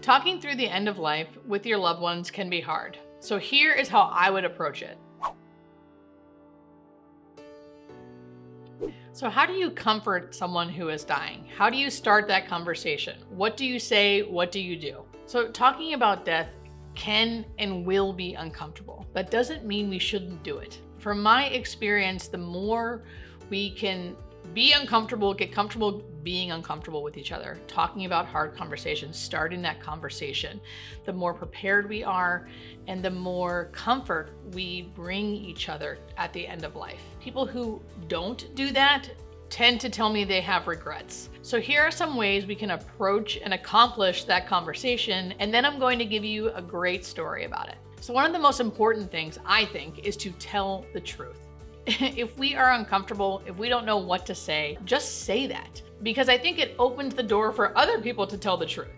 Talking through the end of life with your loved ones can be hard. So here is how I would approach it. So how do you comfort someone who is dying? How do you start that conversation? What do you say? What do you do? So talking about death can and will be uncomfortable. That doesn't mean we shouldn't do it. From my experience, the more we can be uncomfortable, get comfortable being uncomfortable with each other, talking about hard conversations, starting that conversation, the more prepared we are and the more comfort we bring each other at the end of life. People who don't do that tend to tell me they have regrets. So here are some ways we can approach and accomplish that conversation, and then I'm going to give you a great story about it. So one of the most important things, I think, is to tell the truth. If we are uncomfortable, if we don't know what to say, just say that. Because I think it opens the door for other people to tell the truth.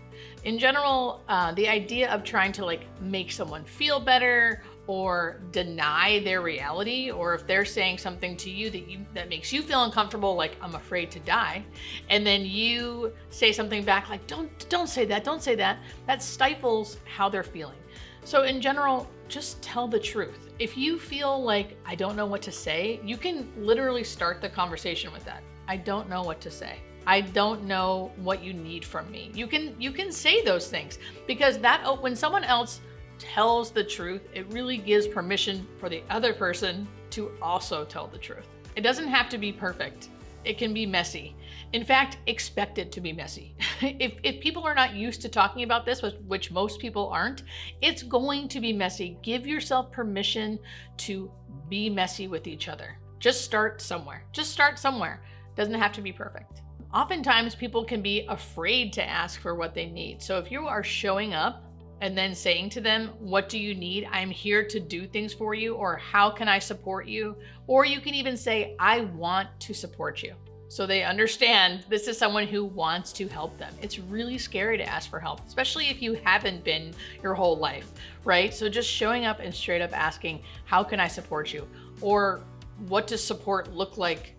In general, the idea of trying to make someone feel better or deny their reality, or if they're saying something to you that makes you feel uncomfortable, like I'm afraid to die, and then you say something back like don't say that, that stifles how they're feeling. So in general, just tell the truth. If you feel like I don't know what to say, you can literally start the conversation with that. I don't know what to say. I don't know what you need from me. You can say those things, because when someone else tells the truth, it really gives permission for the other person to also tell the truth. It doesn't have to be perfect. It can be messy. In fact, expect it to be messy. If people are not used to talking about this, which most people aren't, it's going to be messy. Give yourself permission to be messy with each other. Just start somewhere. Just start somewhere. Doesn't have to be perfect. Oftentimes people can be afraid to ask for what they need. So if you are showing up and then saying to them, what do you need? I'm here to do things for you, or how can I support you? Or you can even say, I want to support you. So they understand this is someone who wants to help them. It's really scary to ask for help, especially if you haven't been your whole life, right? So just showing up and straight up asking, how can I support you? Or what does support look like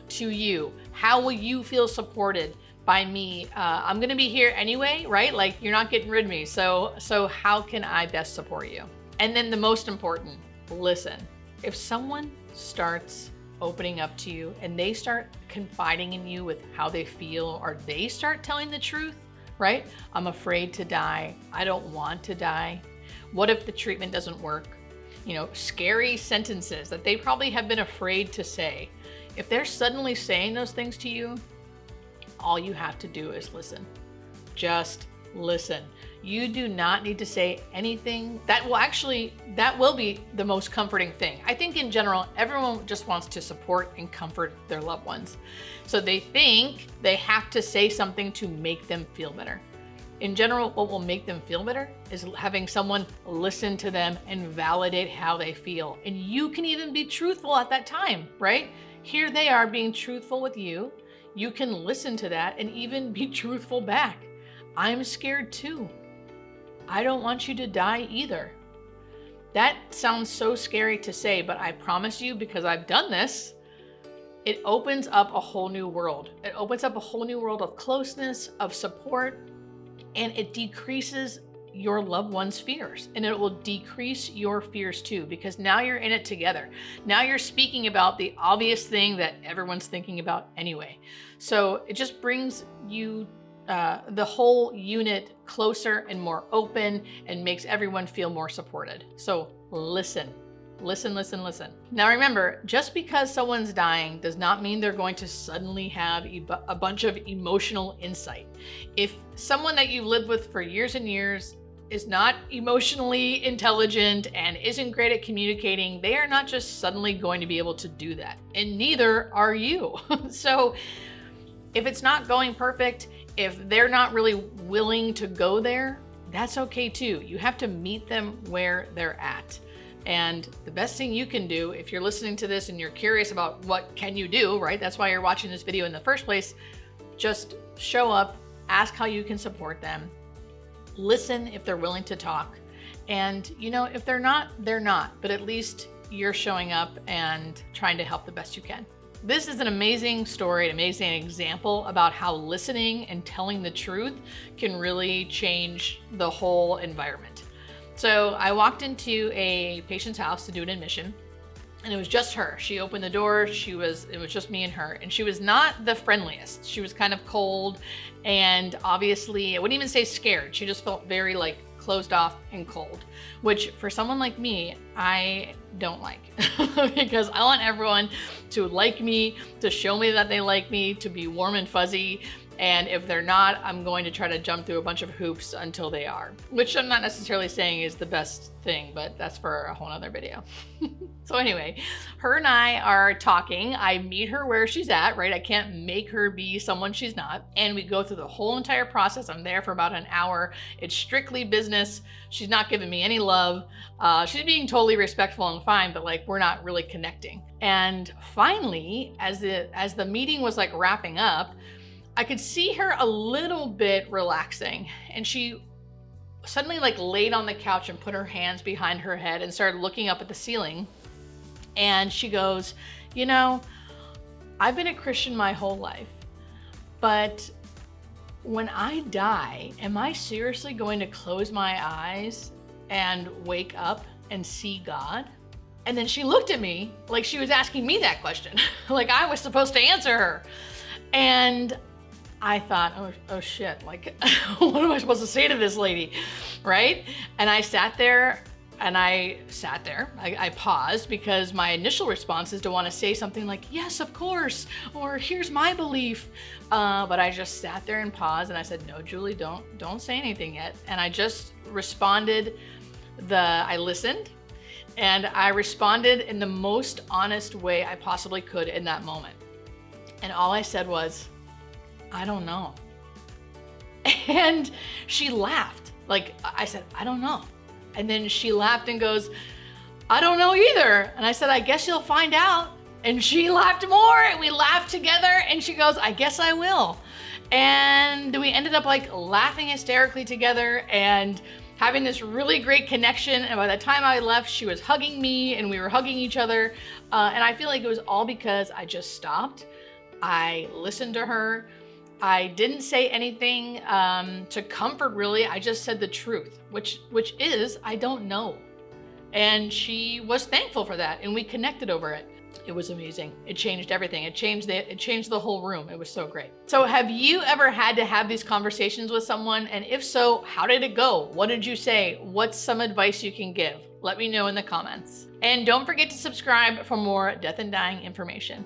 to you? How will you feel supported by me? I'm gonna be here anyway, right? Like, you're not getting rid of me. So how can I best support you? And then the most important, listen. If someone starts opening up to you and they start confiding in you with how they feel, or they start telling the truth, right? I'm afraid to die. I don't want to die. What if the treatment doesn't work? Scary sentences that they probably have been afraid to say. If they're suddenly saying those things to you, all you have to do is listen. Just listen. You do not need to say anything. That will be the most comforting thing. I think in general, everyone just wants to support and comfort their loved ones. So they think they have to say something to make them feel better. In general, what will make them feel better is having someone listen to them and validate how they feel. And you can even be truthful at that time, right? Here they are being truthful with you. You can listen to that and even be truthful back. I'm scared too. I don't want you to die either. That sounds so scary to say, but I promise you, because I've done this, it opens up a whole new world. It opens up a whole new world of closeness, of support, and it decreases your loved one's fears, and it will decrease your fears too, because now you're in it together. Now you're speaking about the obvious thing that everyone's thinking about anyway. So it just brings you, the whole unit, closer and more open, and makes everyone feel more supported. So listen. Listen, listen, listen. Now remember, just because someone's dying does not mean they're going to suddenly have a bunch of emotional insight. If someone that you've lived with for years and years is not emotionally intelligent and isn't great at communicating, they are not just suddenly going to be able to do that. And neither are you. So if it's not going perfect, if they're not really willing to go there, that's okay too. You have to meet them where they're at. And the best thing you can do, if you're listening to this and you're curious about what can you do, right? That's why you're watching this video in the first place. Just show up, ask how you can support them, listen if they're willing to talk. And if they're not, they're not, but at least you're showing up and trying to help the best you can. This is an amazing story, an amazing example about how listening and telling the truth can really change the whole environment. So I walked into a patient's house to do an admission, and it was just her. She opened the door, it was just me and her, and she was not the friendliest. She was kind of cold, and obviously, I wouldn't even say scared. She just felt very like closed off and cold, which for someone like me, I don't like because I want everyone to like me, to show me that they like me, to be warm and fuzzy. And if they're not, I'm going to try to jump through a bunch of hoops until they are, which I'm not necessarily saying is the best thing, but that's for a whole nother video. So anyway, her and I are talking. I meet her where she's at, right? I can't make her be someone she's not. And we go through the whole entire process. I'm there for about an hour. It's strictly business. She's not giving me any love. She's being totally respectful and fine, but like we're not really connecting. And finally, as the meeting was like wrapping up, I could see her a little bit relaxing, and she suddenly like laid on the couch and put her hands behind her head and started looking up at the ceiling. And she goes, you know, I've been a Christian my whole life, but when I die, am I seriously going to close my eyes and wake up and see God? And then she looked at me like she was asking me that question, like I was supposed to answer her. And I thought, oh shit, like, what am I supposed to say to this lady, right? And I sat there. I paused because my initial response is to want to say something like, yes, of course, or here's my belief. But I just sat there and paused, and I said, no, Julie, don't say anything yet. And I just responded, I listened, and I responded in the most honest way I possibly could in that moment. And all I said was, I don't know. And she laughed. Like I said, I don't know. And then she laughed and goes, I don't know either. And I said, I guess you'll find out. And she laughed more, and we laughed together, and she goes, I guess I will. And we ended up like laughing hysterically together and having this really great connection. And by the time I left, she was hugging me and we were hugging each other. And I feel like it was all because I just stopped. I listened to her. I didn't say anything to comfort, really. I just said the truth, which is, I don't know. And she was thankful for that, and we connected over it. It was amazing. It changed everything. It changed the whole room. It was so great. So have you ever had to have these conversations with someone? And if so, how did it go? What did you say? What's some advice you can give? Let me know in the comments. And don't forget to subscribe for more death and dying information.